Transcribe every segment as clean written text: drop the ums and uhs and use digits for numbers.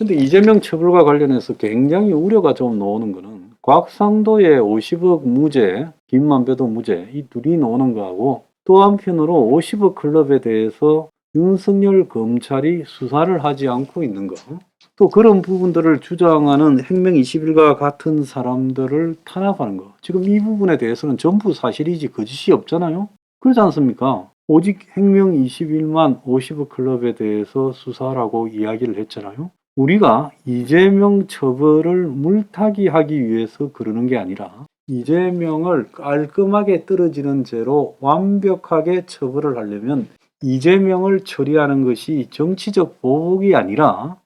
근데 이재명 처벌과 관련해서 굉장히 우려가 좀 나오는 거는 곽상도의 50억 무죄, 김만배도 무죄, 이 둘이 나오는 거하고 또 한편으로 50억 클럽에 대해서 윤석열 검찰이 수사를 하지 않고 있는 거. 또 그런 부분들을 주장하는 행명 21과 같은 사람들을 탄압하는 거. 지금 이 부분에 대해서는 전부 사실이지 거짓이 없잖아요. 그렇지 않습니까? 오직 행명 21만 50억 클럽에 대해서 수사라고 이야기를 했잖아요. 우리가 이재명 처벌을 물타기 하기 위해서 그러는 게 아니라 이재명을 깔끔하게 떨어지는 죄로 완벽하게 처벌을 하려면 이재명을 처리하는 것이 정치적 보복이 아니라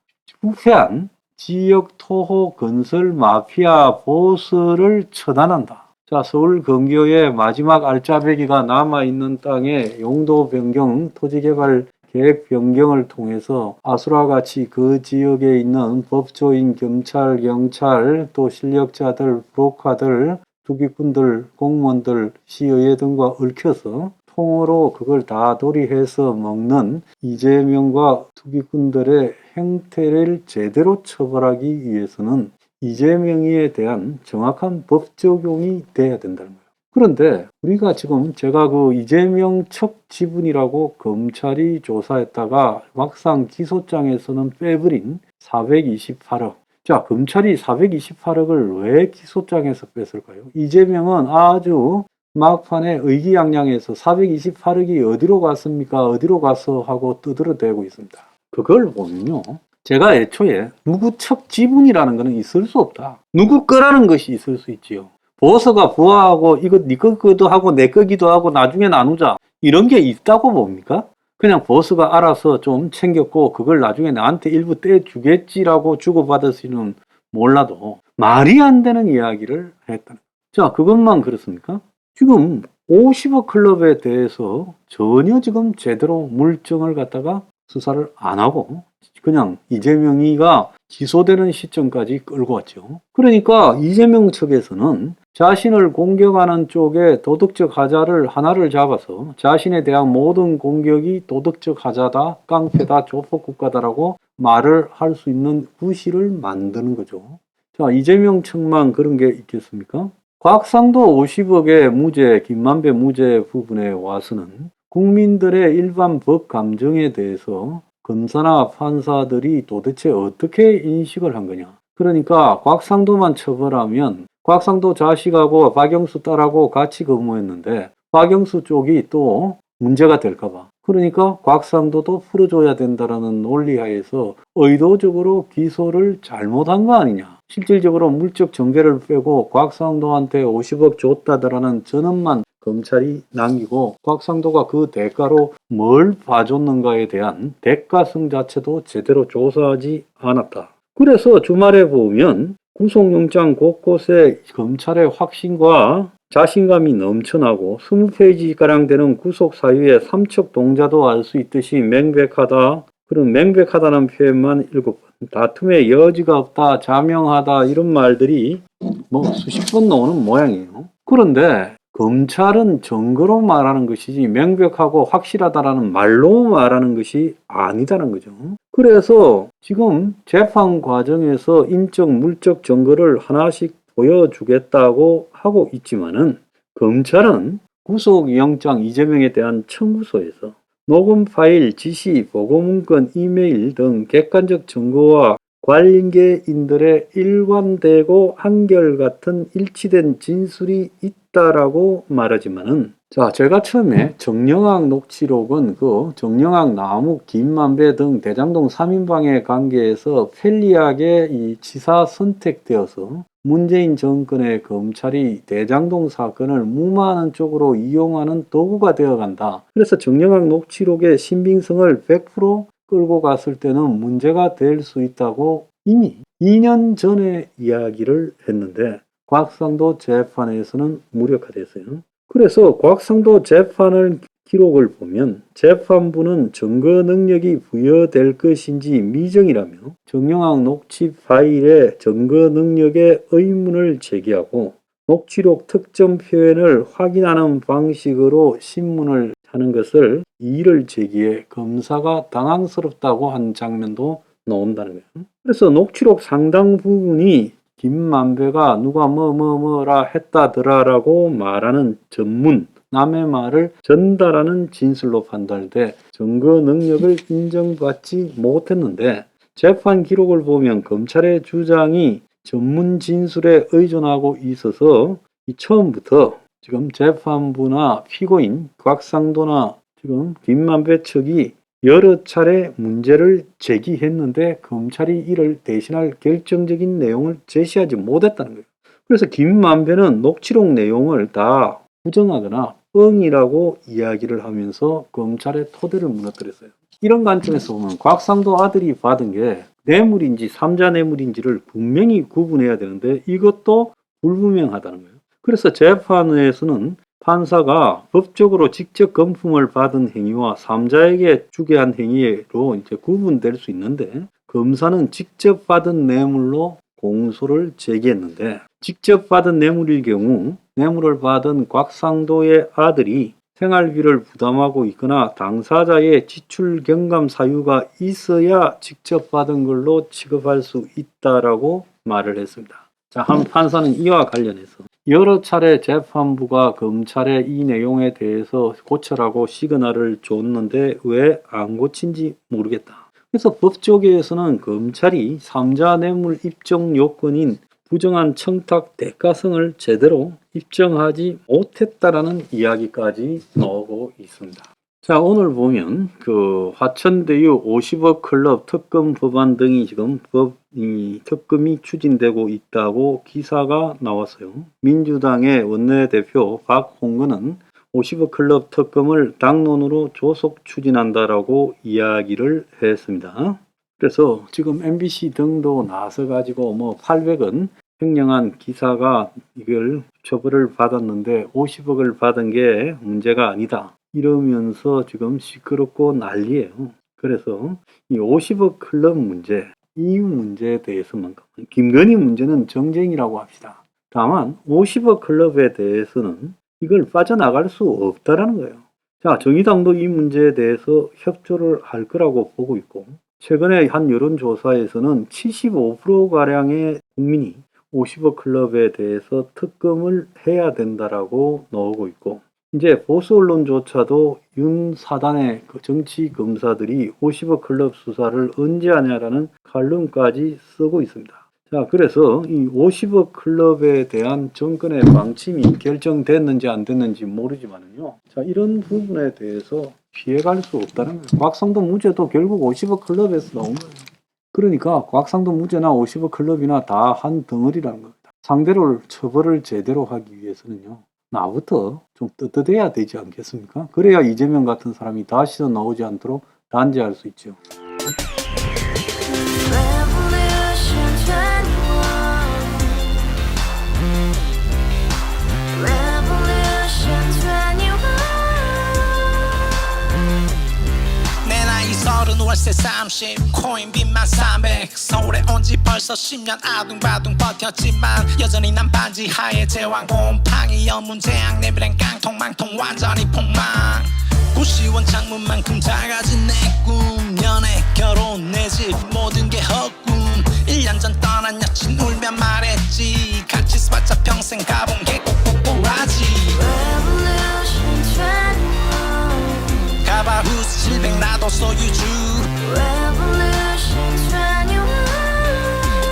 부패한 지역 토호 건설 마피아 보스를 처단한다. 자, 서울 근교의 마지막 알짜배기가 남아있는 땅에 용도 변경, 토지개발 계획 변경을 통해서 아수라같이 그 지역에 있는 법조인, 경찰, 경찰, 또 실력자들, 브로커들, 투기꾼들, 공무원들, 시의회 등과 얽혀서 통으로 그걸 다 도리해서 먹는 이재명과 투기꾼들의 행태를 제대로 처벌하기 위해서는 이재명에 대한 정확한 법 적용이 돼야 된다는 거예요. 그런데 우리가 지금 제가 그 이재명 척 지분이라고 검찰이 조사했다가 막상 기소장에서는 빼버린 428억. 자, 검찰이 428억을 왜 기소장에서 뺐을까요? 이재명은 아주 막판에 의기양양해서 428억이 어디로 갔습니까? 어디로 가서 하고 떠들어대고 있습니다. 그걸 보면요. 제가 애초에 누구 척 지분이라는 것은 있을 수 없다. 누구 거라는 것이 있을 수 있지요. 보서가 부하하고 이거 네 거기도 하고 내 거기도 하고 나중에 나누자. 이런 게 있다고 봅니까? 그냥 보스가 알아서 좀 챙겼고 그걸 나중에 나한테 일부 떼주겠지라고 주고받았으면 몰라도 말이 안 되는 이야기를 했다는. 자, 그것만 그렇습니까? 지금 50억 클럽에 대해서 전혀 지금 제대로 물증을 갖다가 수사를 안 하고 그냥 이재명이가 기소되는 시점까지 끌고 왔죠. 그러니까 이재명 측에서는 자신을 공격하는 쪽에 도덕적 하자를 하나를 잡아서 자신에 대한 모든 공격이 도덕적 하자다, 깡패다, 조폭국가다라고 말을 할 수 있는 구실을 만드는 거죠. 자, 이재명 측만 그런 게 있겠습니까? 곽상도 50억의 무죄, 김만배 무죄 부분에 와서는 국민들의 일반 법 감정에 대해서 검사나 판사들이 도대체 어떻게 인식을 한 거냐. 그러니까 곽상도만 처벌하면 곽상도 자식하고 박영수 딸하고 같이 근무했는데 박영수 쪽이 또 문제가 될까봐. 그러니까 곽상도도 풀어줘야 된다라는 논리하에서 의도적으로 기소를 잘못한 거 아니냐. 실질적으로 물적 전개를 빼고 곽상도한테 50억 줬다더라는 전원만 검찰이 남기고 곽상도가 그 대가로 뭘 봐줬는가에 대한 대가성 자체도 제대로 조사하지 않았다. 그래서 주말에 보면 구속영장 곳곳에 검찰의 확신과 자신감이 넘쳐나고 20페이지가량 되는 구속 사유의 삼척 동자도 알 수 있듯이 명백하다. 그런 명백하다는 표현만 7번. 다툼의 여지가 없다, 자명하다 이런 말들이 뭐 수십 번 나오는 모양이에요. 그런데 검찰은 증거로 말하는 것이지 명백하고 확실하다라는 말로 말하는 것이 아니다는 거죠. 그래서 지금 재판 과정에서 인적, 물적 증거를 하나씩 보여주겠다고 하고 있지만은 검찰은 구속영장 이재명에 대한 청구서에서 녹음 파일, 지시, 보고문건, 이메일 등 객관적 증거와 관계인들의 일관되고 한결같은 일치된 진술이 있다라고 말하지만은 자, 제가 처음에 정영학 녹취록은 그 정영학, 나무, 김만배 등 대장동 3인방의 관계에서 편리하게 이 지사 선택되어서 문재인 정권의 검찰이 대장동 사건을 무마하는 쪽으로 이용하는 도구가 되어간다. 그래서 정영학 녹취록의 신빙성을 100% 끌고 갔을 때는 문제가 될 수 있다고 이미 2년 전에 이야기를 했는데 곽상도 재판에서는 무력화됐어요. 그래서 곽상도 재판을 기록을 보면 재판부는 증거 능력이 부여될 것인지 미정이라며 정영학 녹취 파일의 증거 능력에 의문을 제기하고 녹취록 특정 표현을 확인하는 방식으로 신문을 하는 것을 이의를 제기해 검사가 당황스럽다고 한 장면도 나온다는 거예요. 그래서 녹취록 상당 부분이 김만배가 누가 뭐라 했다더라라고 말하는 전문, 남의 말을 전달하는 진술로 판단돼 증거 능력을 인정받지 못했는데, 재판 기록을 보면 검찰의 주장이 전문 진술에 의존하고 있어서 처음부터 지금 재판부나 피고인 곽상도나 지금 김만배 측이 여러 차례 문제를 제기했는데 검찰이 이를 대신할 결정적인 내용을 제시하지 못했다는 거예요. 그래서 김만배는 녹취록 내용을 다 부정하거나 뻥이라고 이야기를 하면서 검찰의 토대를 무너뜨렸어요. 이런 관점에서 보면 곽상도 아들이 받은 게 뇌물인지 삼자 뇌물인지를 분명히 구분해야 되는데 이것도 불분명하다는 거예요. 그래서 재판에서는 판사가 법적으로 직접 금품을 받은 행위와 삼자에게 주게 한 행위로 이제 구분될 수 있는데, 검사는 직접 받은 뇌물로 공소를 제기했는데, 직접 받은 뇌물일 경우 뇌물을 받은 곽상도의 아들이 생활비를 부담하고 있거나 당사자의 지출 경감 사유가 있어야 직접 받은 걸로 취급할 수 있다라고 말을 했습니다. 자, 한 판사는 이와 관련해서 여러 차례 재판부가 검찰에 이 내용에 대해서 고쳐라고 시그널을 줬는데 왜 안 고친지 모르겠다. 그래서 법조계에서는 검찰이 삼자 뇌물 입증 요건인 부정한 청탁 대가성을 제대로 입증하지 못했다라는 이야기까지 나오고 있습니다. 자, 오늘 보면 화천대유 50억 클럽 특검 법안 등이 지금 특검이 추진되고 있다고 기사가 나왔어요. 민주당의 원내대표 박홍근은 50억 클럽 특검을 당론으로 조속 추진한다라고 이야기를 했습니다. 그래서 지금 MBC 등도 나서가지고 800원 횡령한 기사가 이걸 처벌을 받았는데 50억을 받은 게 문제가 아니다, 이러면서 지금 시끄럽고 난리예요. 그래서 이 50억 클럽 문제, 이 문제에 대해서만큼 김건희 문제는 정쟁이라고 합시다. 다만 50억 클럽에 대해서는 이걸 빠져나갈 수 없다라는 거예요. 자, 정의당도 이 문제에 대해서 협조를 할 거라고 보고 있고, 최근에 한 여론조사에서는 75%가량의 국민이 50억 클럽에 대해서 특검을 해야 된다라고 나오고 있고, 이제 보수 언론조차도 윤 사단의 정치 검사들이 50억 클럽 수사를 언제 하냐라는 칼럼까지 쓰고 있습니다. 자, 그래서 이 50억 클럽에 대한 정권의 방침이 결정됐는지 안 됐는지 모르지만요. 자, 이런 부분에 대해서 피해갈 수 없다는 거예요. 곽상도 무죄도 결국 50억 클럽에서 나온 거예요. 그러니까 곽상도 무죄나 50억 클럽이나 다 한 덩어리라는 겁니다. 상대를 처벌을 제대로 하기 위해서는요, 나부터 좀 떳떳해야 되지 않겠습니까? 그래야 이재명 같은 사람이 다시는 나오지 않도록 단죄할 수 있죠. 월세 30 코인빚만 300 서울에 온지 벌써 10년 아둥바둥 버텼지만 여전히 난 반지 하에 제왕 곰팡이 연문제약 내비랭 깡통 망통 완전히 폭망 구시원 창문만큼 작아진 내 꿈 연애 결혼 내 집 모든 게 헛꿈 1년 전 떠난 여친 울며 말했지 같이 스파자 평생 가본 게 꼭꼭꼬라지 가바후스 700 나도 소유주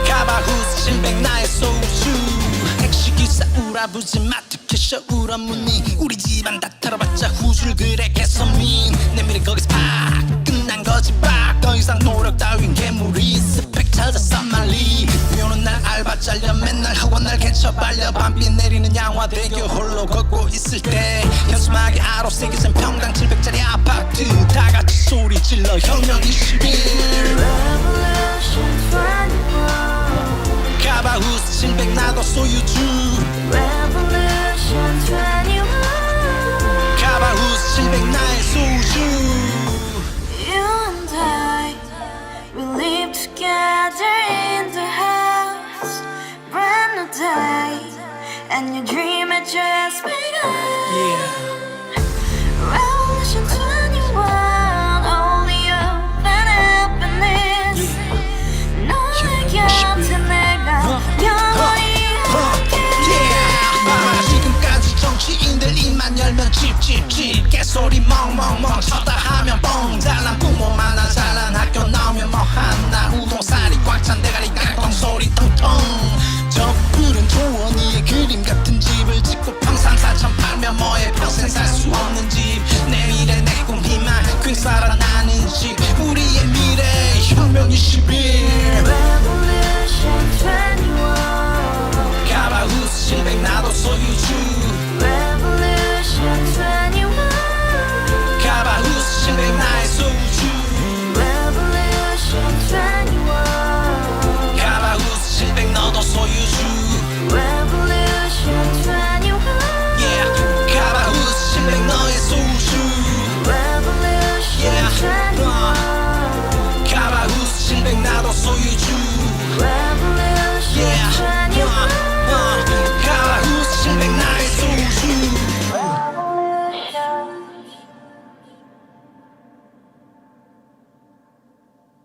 가바후스 700 나의 소주 택시기사 우라부지 마트 캐셔 울어무니 우리 집안 다 털어봤자 후줄 그래 개선민 내미래 거기서 팍 끝난 거지 팍 더 이상 노력 따윈 괴물이 스펙 찾아서 말리 비오는 날 알바 잘려 맨날 학원 날 개쳐 발려 밤비 내리는 양화대교 홀로 걷고 있을 때 현수막에 아로 새겨진 평당 700짜리 아파트 다같이 소리 질러 혁명 21 가바후스 700 나도 소유주 가바후스 700 나의 소주 Together in the house, brand new day, and your dream had just begun. Revolution 21, only hope and happiness. 멍멍멍 쳐